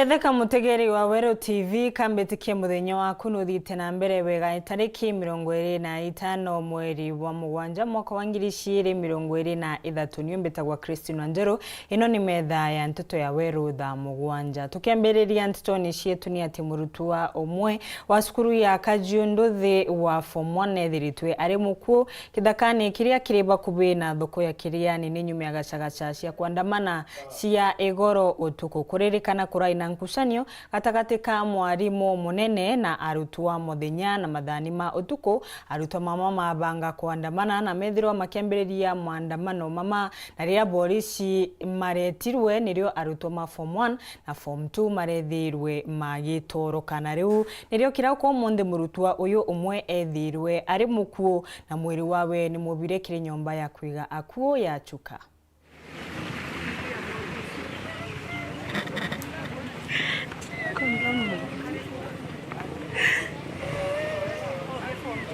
Ketheka mutegeri wa Weru TV kambetikie muthenya waku nuthite na mbere wega tariki 25 mweri wa Mugwanja mwaka wa 2023 niumbetagwa WANJERU. Ino ni metha ya Nteto ya Weru Thaa Mugwanja. Tukiambiriria Nteto ni cietu ni ati murutua umwe wa cukuru ya Kajiunduthi wa form 1 ethiritwe ari muku kithakani kiria kiriba kubi na thoko ya kiriani ni nyume agacagaca cia kwandamana cia igoro utuku kuririkana kuraina nkucanio gatagati ka mwarimu munene na arutwa muthenya na mathani ma utuku. Arutwa mama mabanga kuandamana na methirwa makiambiriria mwandamano mama na ria polisi maretirwe nirio arutwa ma form 1 na form 2 marethirwe magitorokana. Riu nirio kirauko munde murutwa uyu umwe ethirwe ari mukuo na mwiri wawe ni mubire kiri nyomba ya kwiga akuo ya chuka.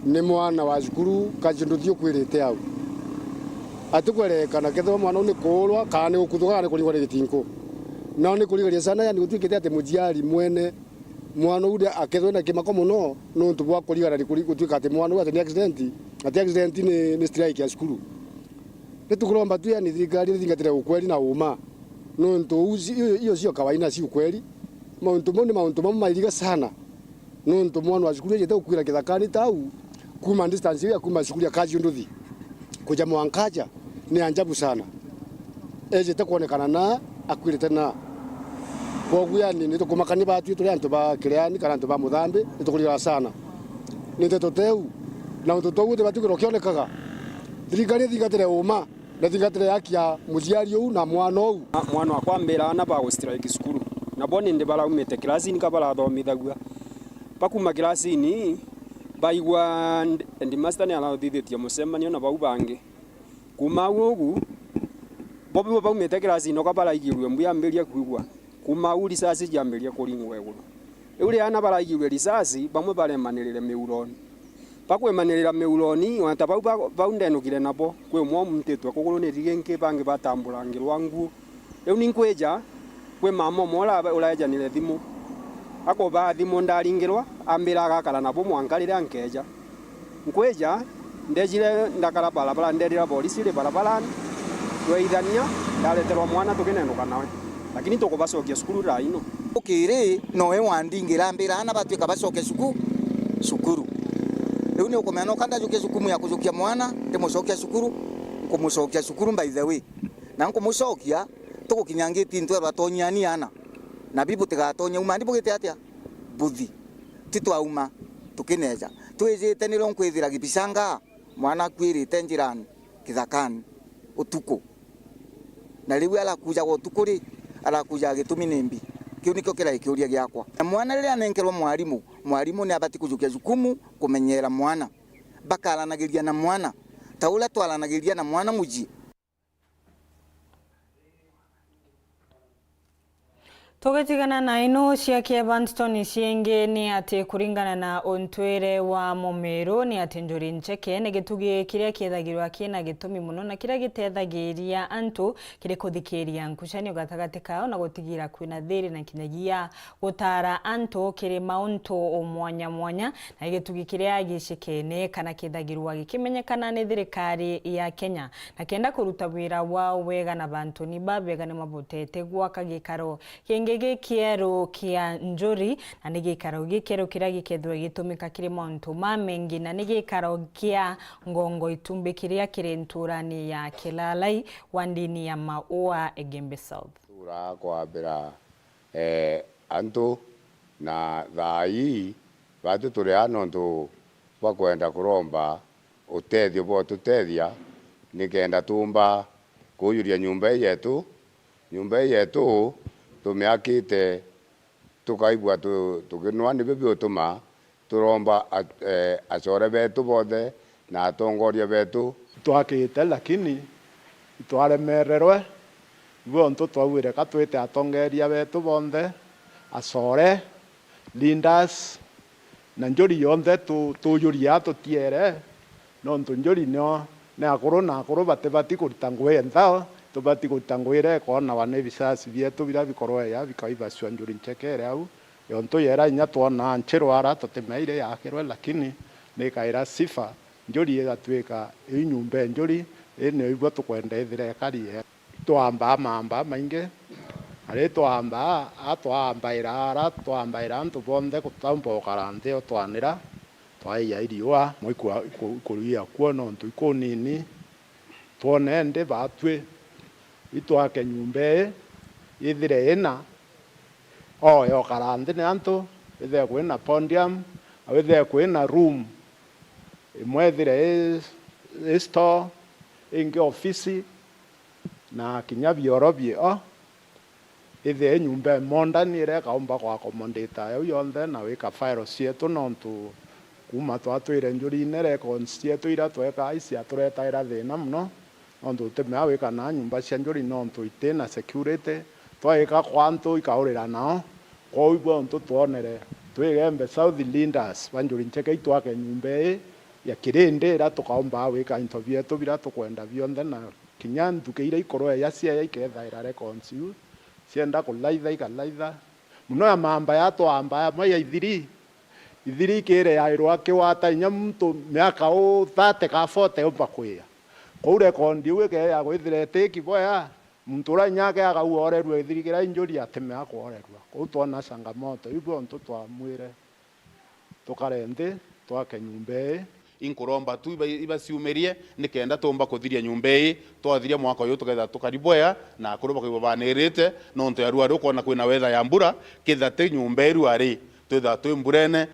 Ni mwana wa cukuru Kajiunduthi ukwirite au atukwerekana ketho mwana ni kurwa kana ni gukuthuka ni kuringwa ni gitinko no ni kurigeria sana yani gutwikite ati mujiari mwene mwana ude akethwe na kimako muno no ntubwa kurigana ni gutwika ati mwana ati accident ni strike ya cukuru nitukuromba tu yani thirikari thingatire ukweli na uma no ntuuzi iyo sio kawaida si ukweli mauntu mairiga sana no ntu mwana wa cukuru yete ukwira kithakani tau kuma distance ya kuma cukuru ya Kajiunduthi kuja Mwankaja ni anjabu sana ejete kuonekana na akwirite na koguya ni tukumakani batu tuli antu ba kiriani kana antu ba muthambi nitukurira sana Nteto teu na utoto wote batukiro kionekaga thirikari thingatire uma na thingatire haki ya mujiari u na mwana u mwana wa kwambira na ba strike cukuru na boni ndi bara umete class ni kabara thomithagua bakuma class ni baigwa ndi master ni alauthithetie mucemanio na bau bangi kuma ugu bobi baumete class no kabara igirwe mbuyambiria kuigwa kuma uri sasi jambiria kuringwa eguru uri ana bara igirwe risasi bamwe baremanirire meuroni bakwemanirira meuroni wanta bau ndenukire nabo kwe mwa Nteto kuguru ni rigenke bangi batambulangirwa ngu eu ninkweja kwe mama mola urajanire thimu ako ba thimu ndaringirwa ambira agakara nabo mwankarire ankeja nkweja ndejire ndakara barabara nderira polisi ri barabara tweithania ndaleterwa mwana tukinenuka nawe lakini tukubacokia cukuru raino ukiri nowe wandingira ambira ana batwika bacoke cukuru riu ni ukumena kanda juke cukuru ya kujukia mwana ndimucokia cukuru kumucokia cukuru by the way na nkumucokia tugukinyangiti ntwe batonyani ana na bibu tigatonya uma ndibugite atia buthi titwauma tukineja twejete ni ronkwithira gibicanga mwana kwirite njirani kithakani utuko na riu ala kuja gotukuri ala kuja gitumi nimbi kiu nikio kira ikiuria giakwa mwana riria nenkerwo mwarimu ni abati kujukia jukumu kumenyera mwana bakalanagiria na mwana taula twalanagiria na mwana muji. Tugetigana na ino ciakia Vanstone cienge ni ati kuringana na ontwere wa Mumeru ni ati njuri ncheke ni gitugi kiria kiethagirwa kina gitumi muno na kiria gitethagiria antu kiri kuthikiria nkucanio gatagati kao na gutigira kwina thiri na kinyagia gutara antu kiri mauntu mwanya mwanya na gitugi kiria gicikene kana kiethagirwa gikimenyekana ni thirikari ya Kenya na kenda kuruta wira wa wega na bantu ni babega ni mabutete gwaka gikaro gege kiero kia njuri na nige karo gikero kira gikethwe gitumika kiri montu mamengi na nige karo kia ngongo itumbe kiria kiri nturani ya Kilalai wandini ya Maua Egembe South tura kwa bira antu na thai batu turi anontu bakwenda kuromba utethio bo tutethia nikenda tumba kuyuria nyumba yetu tumiakite tukaigwa tukinwa ni bibi utuma turomba acore betu bothe na atongoria betu twakite lakini twaremererwe bonto twawire katwite atongeria betu bonthe acore leaders na njuri yonthe tuyuria tutiere no njuri no na akuru bate bati kuruta ngwe ntao tubati gutangwire kona wane bisasi bietu bira bikorwa ya bikaiba swanjuri nchekere au yonto yera inya twona nchirwara totemeire yakirwe lakini nikaira sifa njuri igatwika inyumba njuri ene ibwo tukwenda thirikari twamba mamba mainge ari twambaira antu bonthe gutambo karante twanira twaiya iriwa moikwa kuria kuona ntu ikunini twone ndi batwe itwake nyumba ithire ina yo karante ni antu ithe kwina podium ithe kwina room imwe thire store ingi ofisi na kinya bioro bio ithe nyumba mondani ire kaumba kwa accommodate yo yonthe na wika file cietu nontu kuma twatwire njuri-ine records cietu ira tweka icia turetaira thina muno nontu temea wika na nyumba cia njuri nontu itina security tweka kwantu ikaurira nao kwa ibwo ntu twonere twigembe South Leaders banjuri ncheke itwake nyumba ya kirinde ira tukaumba wika interview yetu bira tukwenda bionthe na kinya ndukeire ikorwa ya cia ikethaira records yu cienda kulaitha ikalaitha muno ya mamba ya twamba ya ithiri kire ya irwa kiwata inya mtu miaka 30 ka 40 umba kwia kou record yu ke ya gwithire teki boya mtu ra nyake agauorerwa ithiri kira injuri ateme akorerwa kou twona changamoto ibwo ntu twamwire tukarende twake nyumba inkuromba tu ibasiumerie nikenda tumba kuthiria nyumba twathiria mwaka uyu tuketha tukariboya na kuruba kwibo banirite nonto yarua rukona kwina wetha ya mbura kithate nyumba ruari twetha twi mburene.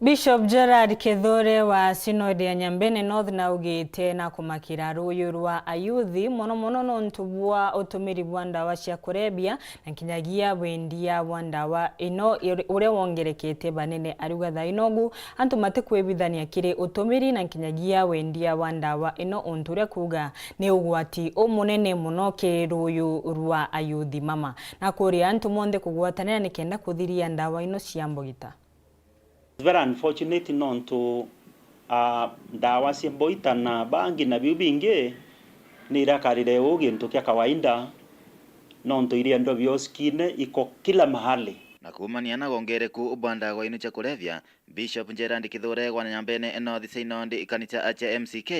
Bishop Gerard Kethore wa Synod ya Nyambene North na ugite na kumakira ruyu rwa ayuthi mono nontubwa utumiri bwa ndawa cia kurebia na kinyagia wendia bwa ndawa ino ure wongerekete banene aruga thainogu antu mate kwebithania kiri utumiri na kinyagia wendia bwa ndawa ino onture kuga ni ugwati omunene muno ke ruyu rwa ayuthi mama na kuri antu monde kugwatanira nikenda kuthiria ndawa ino cia mbogita. Very unfortunate nonto ndawa cia mboita na bangi na biu bingi ni irakarire ugintu kia kawaida nonto iria ndo bioskine iko kila mahali na kumania na gongereku ubandagwa inu cha kulevya. Bishop Gerard Kethore wa Nyambene North Synod ikanisa acha MCK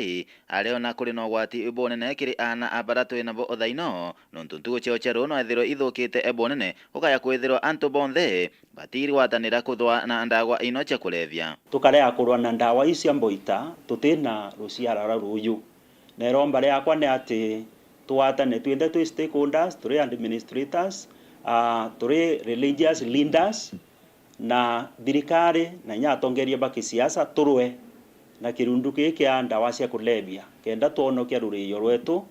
aliona kuri no gwati ubonene kiri ana abaratwe nabo othaino nontuntu cheo cha rono athiro ithukite ebonene ukaya kwithirwa antu bonthe batiri watanira kuthwa na ndagwa ino cha kulevya tukare akurwa na ndawa cia mboita tutina ruciara ruyu na romba yakwa ni ati twatane twende twi stakeholders turi administrators turi religious leaders na thirikari na nyatongeria baki siasa turwe na kirundu kia ndawa cia kulevya kenda tuonokia ruriyo rwetu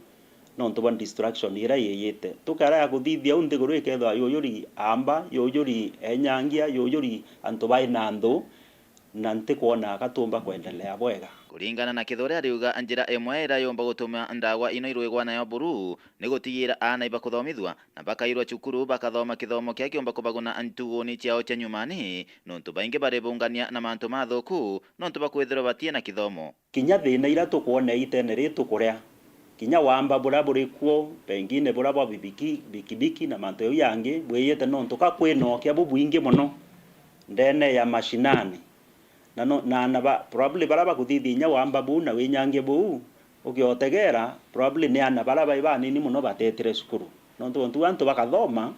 nontu ban distraction ira yeyete tukara ya kuthithia unthiguru ikethwa yoyuri amba yoyuri enyangia yoyuri antu bai nando na ntikuona katumba kuendelea bwega. Kuringana na Kethore ariuga njira imwe ira yomba gutuma ndawa ino irwigwa nayo buru ni gutigira ana iba kuthomithwa na bakairwa cukuru bakathoma kithomo kia kiomba kubaguna antuguni ciao cha nyumani nontu baingi barebungania na mantu mathuku nontu bakwithirwa batie na kithomo kinya thina ira tukuona itene ritu kuria kinya wamba buri kuo pengine bura bwa bikibiki na mantu yo yangi bweyete nontu ka kwinokia bubuingi muno ndene ya mashinani na probably baraba kuthithinya wamba bu na winyange bu ukiotegera probably ni ana baraba ibanini muno batetire cukuru nontu antu bakathoma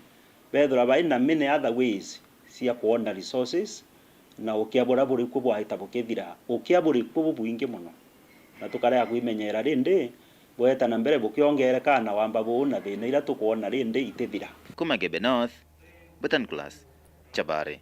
bethura baina many other ways cia kuona resources na ukiabura buri kubwa itabukithira ukiaburi kubu buingi muno na tukarea kwimenyera rindi bweta na mbere bukiongereka na wamba bu na thina ira tukuona rindi itithira. Kumagebe North Button Class Chabare.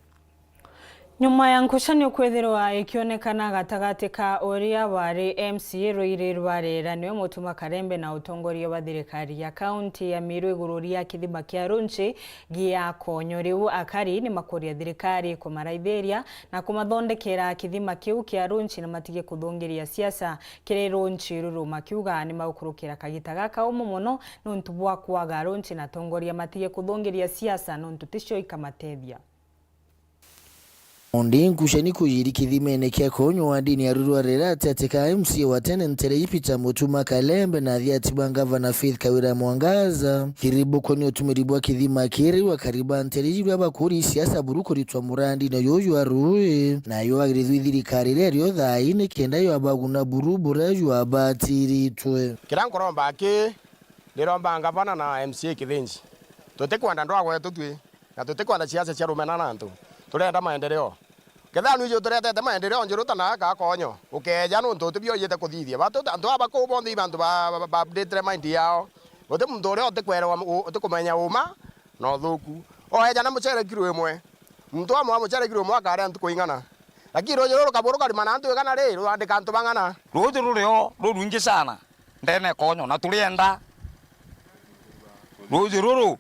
Nyuma ya nkucanio kwithirwa ikionekana gatagati ka uria wari MCA Roire Rwarera niwe mutuma Karembe na utongoria wa thirikari ya kaunti ya Meru iguru ria kithima kia Runchi gia konyo riu akari ni makuria thirikari kumaraithĩria na kumathondekera kithima kiu kia Runchi na matige kuthungiria siasa kiri Runchi ruru makiuga ni maukurukira kagita gaka umumono nontu bwa kwaga Runchi na tongoria matige kuthungiria siasa nontu ticio ikamatethia. Ondi nkushani kuyiri kithimene kya konyo wa dini ya Rurwarera ateka MC wa tene Nteto Mutuma Kalembe na thiatibwa Gavana Faith Kawira Mwangaza kiribu konyo tumiribwa kithima kiri wa kariba Nteto abakuri siasa buruko ritwa murandi na yoyo aruwe na yo agirithwithiri karire ryo thaine kenda yo abaguna burubura yo abatiritwe kirankoromba ki ndiromba Gavana na MC kithinji tutekwenda ndwa gwetu twi na tutekwenda siasa cia rumena na ntu turenda maendeleo ketha nuje turetete maendeleo njiru tana ka konyo ukeja nuntu tubio yete kuthithia batu antu aba ko bondi bantu ba update mind yao bote muntu uri otekwerwa otekumenya uma no thuku oeja na muchere kiro imwe muntu amwe muchere kiro imwe akare antu kuingana lakini rojo ro kaburu kali mana antu igana ri ro andika antu bangana rojo ro rungi sana ndene konyo na turienda rojo ro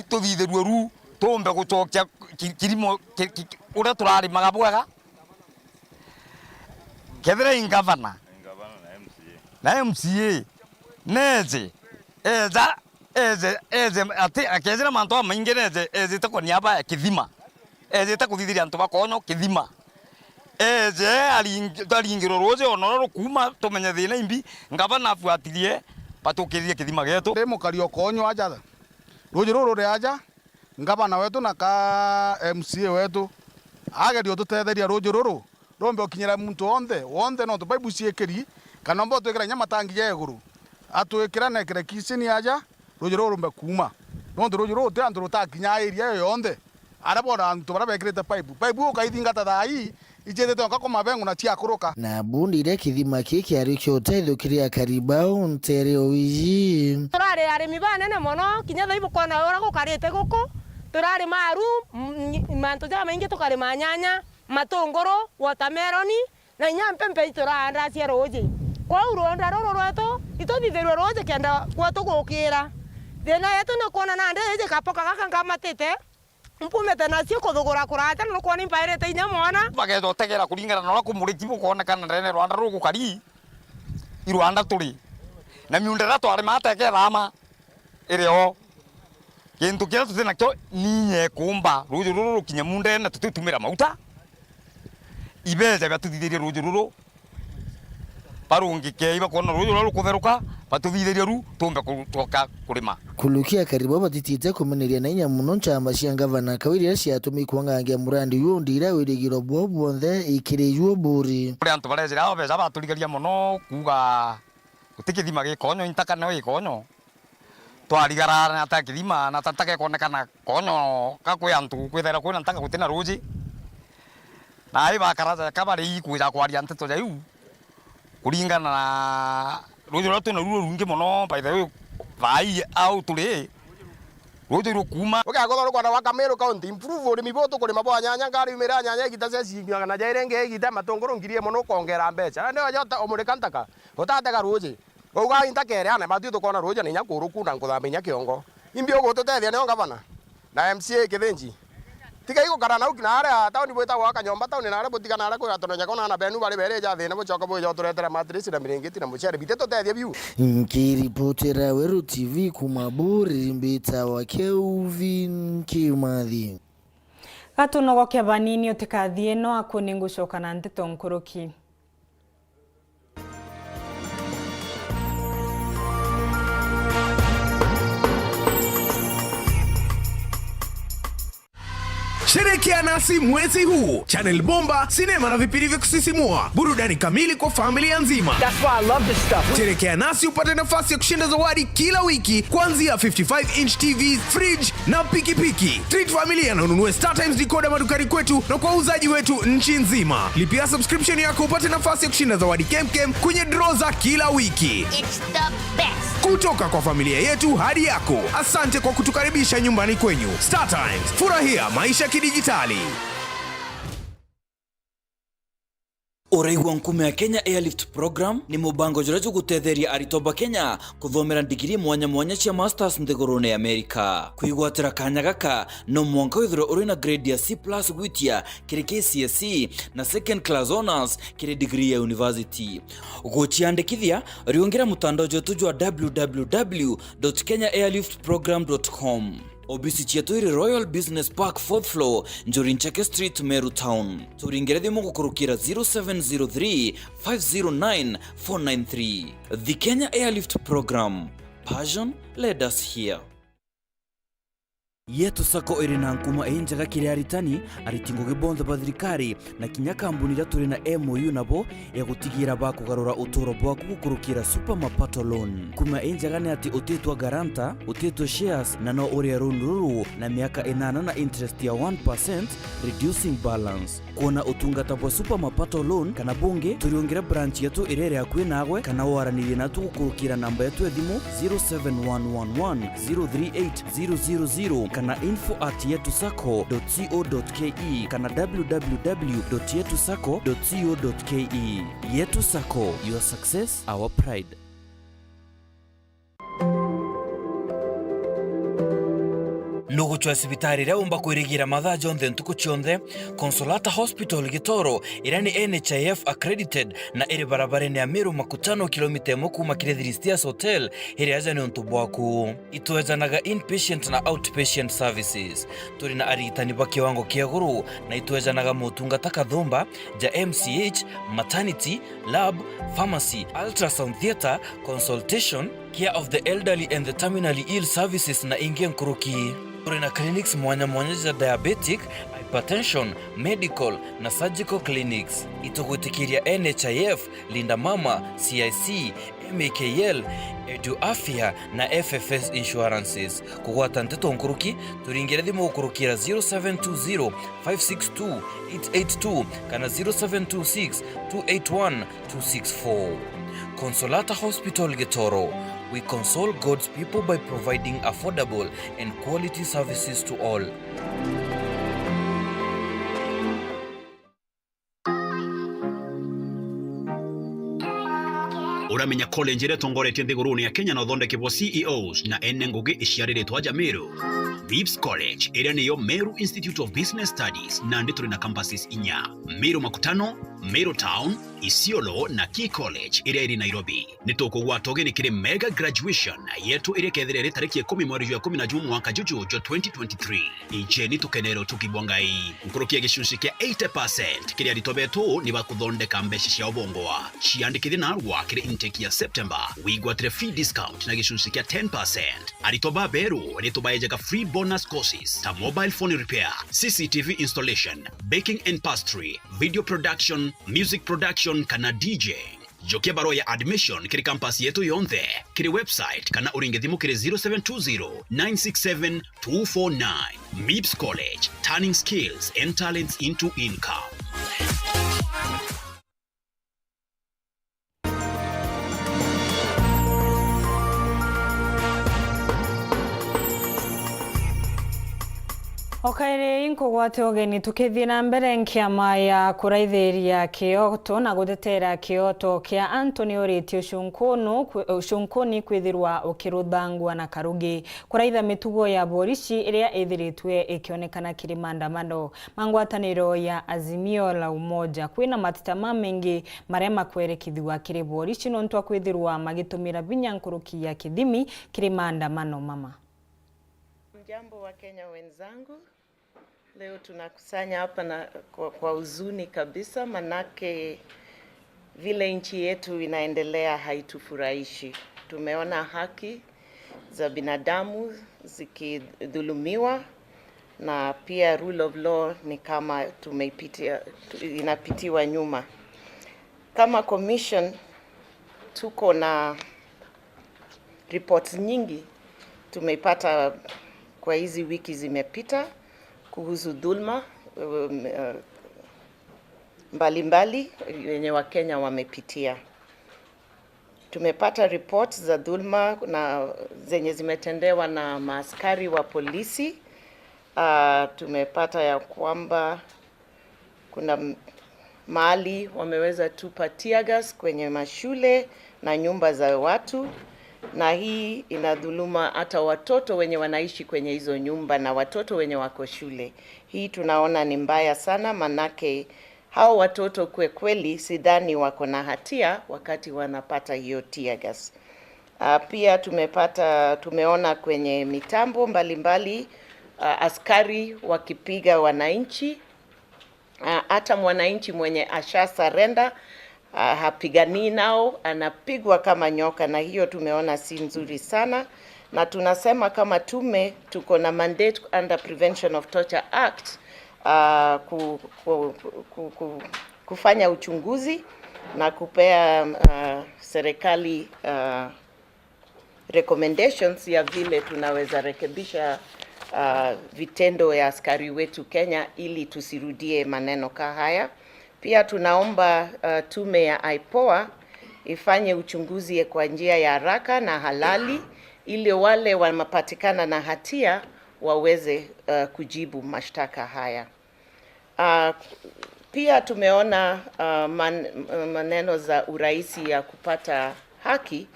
tuthitherwe ru tumbe gucokia kirimo ura turari magabwega kethire Gavana na MCA neze eze ati akezira manto amainge neze eze te koniaba ya kithima eze te kuthithiria antu bakonyo kithima eze aringiro roje onoro kuma tumenye thina imbi Gavana afuatilie patukirie kithima getu mukario konyo aja roje roro ri aja Gavana wetu na ka MCA wetu agerio tutetheria rojo roro rombe okinyira muntu wonde no tubaibu ciekeri kana mbo twekira nyama tangi ya iguru atwekira na kire kisini aja rojo roro mbe kuma no rojo roro te andu rutakinya area yonde arabora antu barabekirite pipe ukaithingata thai ijete tonka koma bengu na tia kuruka na bundi ile kithima kiki arikyo uteitho kiria karibao ntere oiji turari arimi banene mono kinya thaibu kona ora gukarite guku turari maru manto ja maingi tukari manyanya matunguru watermelon na nyampempe turanda cia roje kwa uronda roro rwetu ituthitherwe roje kenda kwatu gukira thina yetu na kuona na ndeje kapoka gaka ngamatite mpumete na cio kuthugura kurata no kwani mbairete inya mwana bagezo tegera kuringana no kumuriki bukona kana rene Rwanda rugukari irwanda turi na miundera twari mateke thama irio kintu kira tutina kyo ninye kumba ruju ruru kinya munde na tutumira mauta ibeje batuthitheria ruju ruru parungi keiba kona ruju ruru kutheruka batuthitheria ru tumbe kutoka kurima kulukia karibu batitite kumeneria na inya muno nchamba cia Gavana Kawira ciatumi kuangangia murandi uyu ndira wirigiro bwonthe ikiriywo buri kuri antu barejira obeza baturigaria muno kuga utikithima gikonyo intaka no ikonyo twarigara na takithima na tatake konekana konyo kakwe antu kwithera kwina ntaka gutina ruji na iba karaza kabari kuja kwaria Nteto jaiu kuringana na ruji ratu na ruru rungi muno by the way vai au tuli ruji rukuma ukagothoro kwa wa Kamero County improve uri miboto kuri mabo nyanya ngari mira nyanya igita cingana na jairenge igita matunguru ngirie muno kongera mbeca ndio jota omurika ntaka utatega ruji uga intakere ana bathu tukona roja ni nyakuru kuna nkuthaminya kiongo imbi ugo tutethia ne Gavana na MCA kithinji tika iko karana ukina ara tauni bweta wa kanyomba tauni na ara butika na ara kwa tonya kona na benu bari bere ja thina bucoka bwo turetera matrisi na miringiti na muchere bite tutethia biu nkiripotera Weru TV kumaburi mbita wa Kelvin Kimathi gatunogokia banini utikathie no akuningucoka na Nteto nkuruki Sherekea nasi mwezi huu. Channel bomba, sinema na vipindi vya kusisimua. Burudani kamili kwa familia nzima. That's why I love this stuff. Sherekea nasi upate nafasi ya kushinda zawadi kila wiki kuanzia 55-inch TVs, fridge na pikipiki. Treat familia na ununue StarTimes decoder madukani kwetu na kwa uzaji wetu nchi nzima. Lipia subscription yako upate nafasi ya kushinda zawadi kemkem kwenye draw za kila wiki. It's the best. Kutoka kwa familia yetu hadi yako. Asante kwa kutukaribisha nyumbani kwenyu. StarTimes, furahia maisha kidijitali. Uraigwa nkume ya Kenya Airlift Program ni mubango jurajo gutetheria aritoba Kenya kuthomera digiri mwanya cia masters nthigurune Amerika. Kuigwatira kanya gaka no mwanka withiro uri na grade ya C+ gwitia kiri KCSE na second class honors kiri degree ya university. Guchiandikithia riongera mutandao jotu jwa www.kenyaairliftprogram.com. Obisi chetu iri Royal Business Park 4th floor, Njorinchake Street, Meru Town. Turingere thimu gukurukira 0703 509 493. The Kenya Airlift Program. Passion led us here. Yetu sako iri na nkuma enjaga kiri aritani aritingoge bondo badrikari na kinya kambuni turi na MOU nabo ya gutigira bakugarura uturo bwaku gukurukira super mapato loan. Kuma enjaga ni ati utetwa garanta, utetwa shares na no uri runduru na miaka 8 na interest ya 1% reducing balance. Kuona utungata bwa super mapato loan kana bunge turiongera branch yetu irere yakwe nawe kana waranire natu gukurukira namba yetu ya thimu 07111038000 kana info@yetusako.co.ke kana www.yetusako.co.ke. Yetu Sako, your success, our pride. Nugu chwa sibitari reo mba kuirigira mathaa jonthe ntuku chionthe. Consolata Hospital Gitoro irani NHIF accredited na iri barabarani ya Meru makutano kilomita imo kuma Kirethiristia Hotel iri aja ni ontu bwaku. Ituwezanaga inpatient na outpatient services. Turi na arigitani ba kiwango kia guru na ituwezanaga motungata kathumba ja MCH, maternity, lab, pharmacy, ultrasound theater, consultation, care of the elderly and the terminally ill services na ingia nkuruki. Turi na clinics mwanya za diabetic, hypertension, medical na surgical clinics. Itugutikiria NHIF, Linda Mama, CIC, MAKL, Edu Afya na FFS insurances. Kugwata Nteto nkuruki, turingere thimu ukurukira 0720 562 882 kana 0726 281 264. Consolata Hospital Gitoro. We console God's people by providing affordable and quality services to all. Uramenya college ire tongoretie nthiguruni ya Kenya no thondekebwo CEOs na ene ngugi iciariritwo aja Meru. Vips College ire niyo Meru Institute of Business Studies na ndi turi na campuses inya: Meru Makutano, Meru Town, Isiolo na Key College ire iri Nairobi. Nitokugwa togeni kiri mega graduation yetu ire kethere tariki 10 mwezi wa 11 mwaka juju 2023. Icheni tukenero tukibwangai nkurukia gishunshi kia 80% kiri aritobetu ni bakuthondeka mbeshi cia obongoa ciandikire na rwa kiri intake ya September wigwatire free discount na gishunshi kia 10%. Aritoba beru nitubayejaga free bonus courses ta mobile phone repair, CCTV installation, baking and pastry, video production, music production kana DJ. Jokia baro ya admission kiri campus yetu yonthe kiri website kana uringethimu kiri 0720 967 249. MIPS College, turning skills and talents into income. Okaire inko gwate ogeni tukithie na mbere nkiama ya kuraithiria Kyoto na guthetera Kyoto kia Anthony Oretio Shunkoni kwithirwa ukiruthangwa na karugi kuraitha mitugo ya borishi iria ithiritwe ikionekana kiri maandamano mangwataniro ya Azimio la Umoja kwina matitama mengi maria makwerekithwa kiri borishi no ntwa kwithirwa magitumira binya nkuruki ya kithimi kiri maandamano mama. Jambo wa Kenya wenzangu, leo tunakusanya hapa na kwa huzuni kabisa, manake vile nchi yetu inaendelea haitufurahishi. Tumeona haki za binadamu zikidhulumiwa na pia rule of law ni kama inapitiwa nyuma. Kama commission tuko na reports nyingi tumeipata kwa hizi wiki zimepita kuhusu dhulma mbalimbali yenye Wakenya wamepitia. Tumepata reports za dhulma na zenye zimetendewa na maaskari wa polisi. Tumepata ya kwamba kuna mahali wameweza tupa tear gas kwenye mashule na nyumba za watu. Na hii inadhuluma hata watoto wenye wanaishi kwenye hizo nyumba na watoto wenye wako shule. Hii tunaona ni mbaya sana, manake hao watoto kweli sidhani wako na hatia wakati wanapata hiyo tear gas. Pia tumeona kwenye mitambo mbalimbali askari wakipiga wananchi, hata mwananchi mwenye asha surrender hapigani nao, anapigwa kama nyoka, na hiyo tumeona si nzuri sana. Na tunasema kama tume tuko na mandate under Prevention of Torture Act kufanya uchunguzi na kupea serikali recommendations ya vile tunaweza rekebisha vitendo ya askari wetu Kenya ili tusirudie maneno kama haya. Pia tunaomba tume ya IPOA ifanye uchunguzi kwa njia ya haraka na halali ili wale wanapatikana na hatia waweze kujibu mashtaka haya. Pia tumeona maneno za urahisi ya kupata haki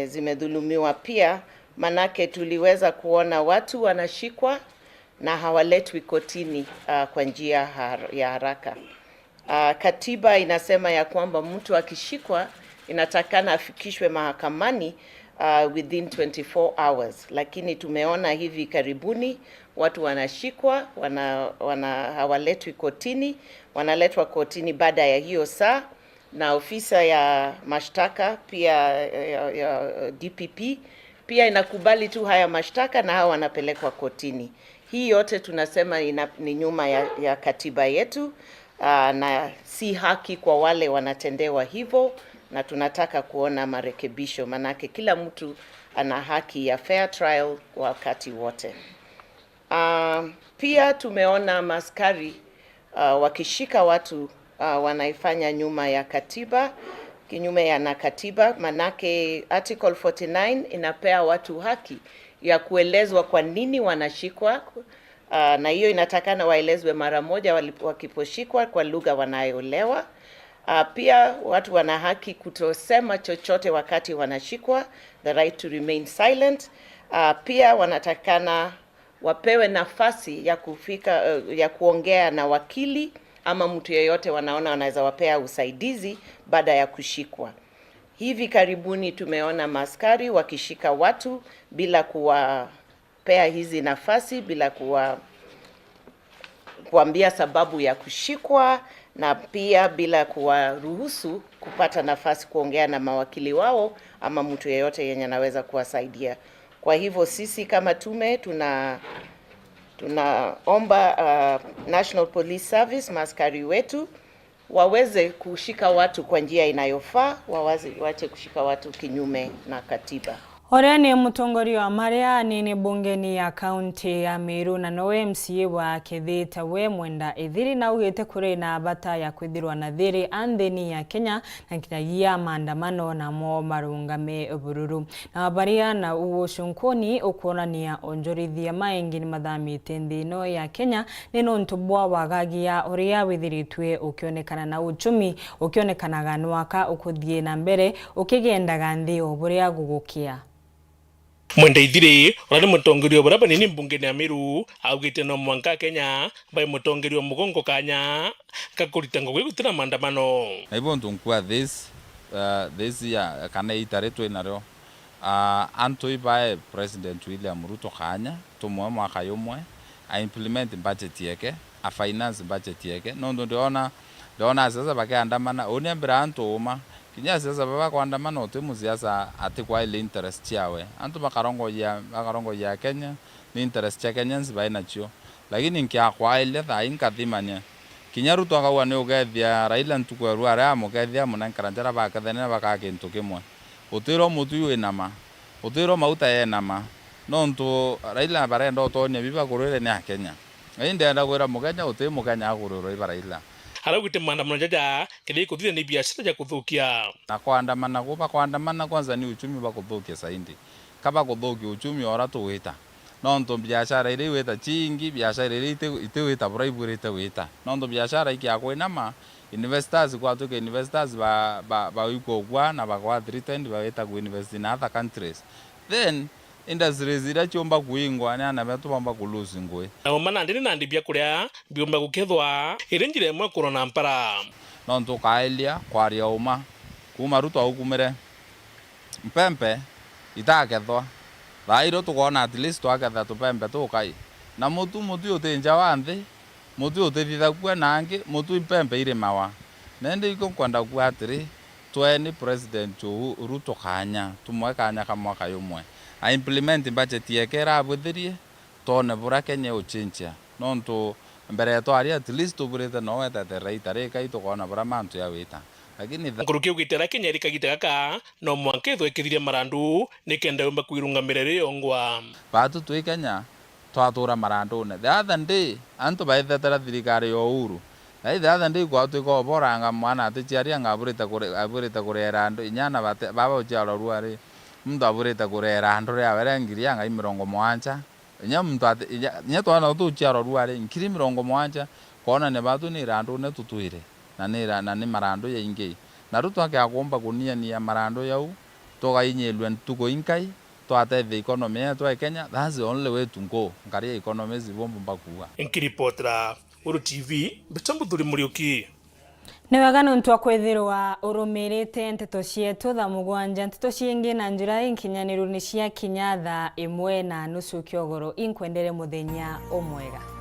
zimedhulumiwa pia, manake tuliweza kuona watu wanashikwa na hawaletwi kotini kwa njia ya haraka. Katiba inasema ya kwamba mtu akishikwa inatakana afikishwe mahakamani within 24 hours, lakini tumeona hivi karibuni watu wanashikwa hawaletwi kotini, wanaletwa kotini baada ya hiyo saa, na ofisa ya mashtaka pia ya DPP pia inakubali tu haya mashtaka na hao wanapelekwa kotini. Hii yote tunasema ni nyuma ya katiba yetu na si haki kwa wale wanatendewa hivyo, na tunataka kuona marekebisho, manake kila mtu ana haki ya fair trial wakati wote. Pia tumeona maskari wakishika watu wanaifanya nyuma ya katiba, kinyume na katiba, manake Article 49 inapea watu haki ya kuelezwa kwa nini wanashikwa, na hiyo inatakana waelezwe mara moja wakiposhikwa kwa lugha wanayoelewa. Pia watu wana haki kutosema chochote wakati wanashikwa, the right to remain silent. Pia wanatakana wapewe nafasi ya kuongea na wakili ama mtu yeyote wanaona wanaweza wapea usaidizi baada ya kushikwa. Hivi karibuni tumeona maskari wakishika watu bila kuwapea hizi nafasi, bila kuambia sababu ya kushikwa, na pia bila kuwaruhusu kupata nafasi kuongea na mawakili wao ama mtu yeyote yenye anaweza kuwasaidia. Kwa hivyo sisi kama tume tunaomba National Police Service, maaskari wetu waweze kushika watu kwa njia inayofaa, waache kushika watu kinyume na katiba. Oria ni mutongoria wa maria nini bungeni ya kaunti ya Meru na nowe MCA wa Kithita we mwenda ithiri na ugite kuri na bata ya kwithirwa na thiri antheni ya Kenya na kinyagia maandamano na mo marungame bururu na wabaria na ugucunkuni ukuonania onjorithia maingi ni mathamite nthino ya Kenya nino ntubwa wagagia oria withiritwe ukionekana na uchumi ukionekanaga nwaka ukuthie na mbere ukigendaga nthi oburia gugukia. Mwenda ithiri urari mutongoria baraba nini mbungeni ya Meru augite no mwanka Kenya bai mutongoria mugongo kanya kakurita ngogwe gutira maandamano I want to inquire this year kana itaretwe nario antoi by President William Ruto kanya tumwe mwaka yomwe a implement budget yake a finance budget yake no ndiona sasa bakiandamana oni ambranto uma kinya sasa baba kuandamana otimu siasa atikwa ile interest yawe antu bakarongo ya Kenya ni interest ya Kenyans baina chio lakini nkia kwa ile tha inkathimanya kinya Ruto akawa ne ugethia Raila ntukweru ara mugethia munankarantara bakathana bakakintu kimwe utiro mutu yu enama utiro mauta enama no ntu Raila barenda otonya biba kurire ni Kenya inde nda gwira mugenya utimu Kenya agururo iba Raila haragute maandamano jaja kile kuthia ni biashara ya kuthukia na kuandamana kwanza ni uchumi wa kuthukia zaidi kaba kuthukia uchumi ora tuwita no ndo biashara ile weta chingi biashara ile ite weta bribe ite weta no ndo biashara iki akwena investors kwa tuke investors ba yuko kwa na ba kwa threatened ba weta ku invest in other countries then industries ira chomba kuingwa na betu bamba kuluzi ngwe na mana ndini nandi bya kuria biomba gukethwa irinjire mwe corona mpara no ndo kaelia kwa ria uma kuma Ruto aukumere mpempe itakethwa thairo tukona at least twaketha tupembe tukai na mutu utinja wa nthi mutu utithithakua nangi mutu mpempe irimawa nende iko kwenda kuwa atiri tweni president Ruto kanya tumwe kanya kamwe kayumwe a implement budget yekera abuthirie tone bura Kenya uchincha nontu mbere twari at least tuburite no wetete reitare kai tukona bura mantu ya wita lakini nguruki ugitera Kenya rikagite gaka no mwanketho ekithire marandu nikenda umba kwirungamira riongwa batu twi Kenya twatura marandune the other day antu baithetera thirikari ya Uhuru the other day kwa tuko boranga mwana atichiaria ngaburite kurera andu inyana baba uchalo ruari mndu aburite kurera andu ya wera ngiria ngai 70 inya mndu inya twana tuchiaro ruari ngiri 70 kona ne batu ni randu ne tutuire na ni marandu ya ingi na Ruto akiagomba kunia marandu yau togainyeelwe ntuko inkai twate the economy ya Kenya. That's the only way to go ngari economy zibomba mbakuwa nkiripotra Weru TV Betambuthuri Muriuki Ni wega nuntu akwithirwa urumirite nteto cietu Thaa Mugwanja nteto ciingi na njira inkinyaniru ni cia kinya Thaa 1:30 kiogoro inkwendere muthenya umwega.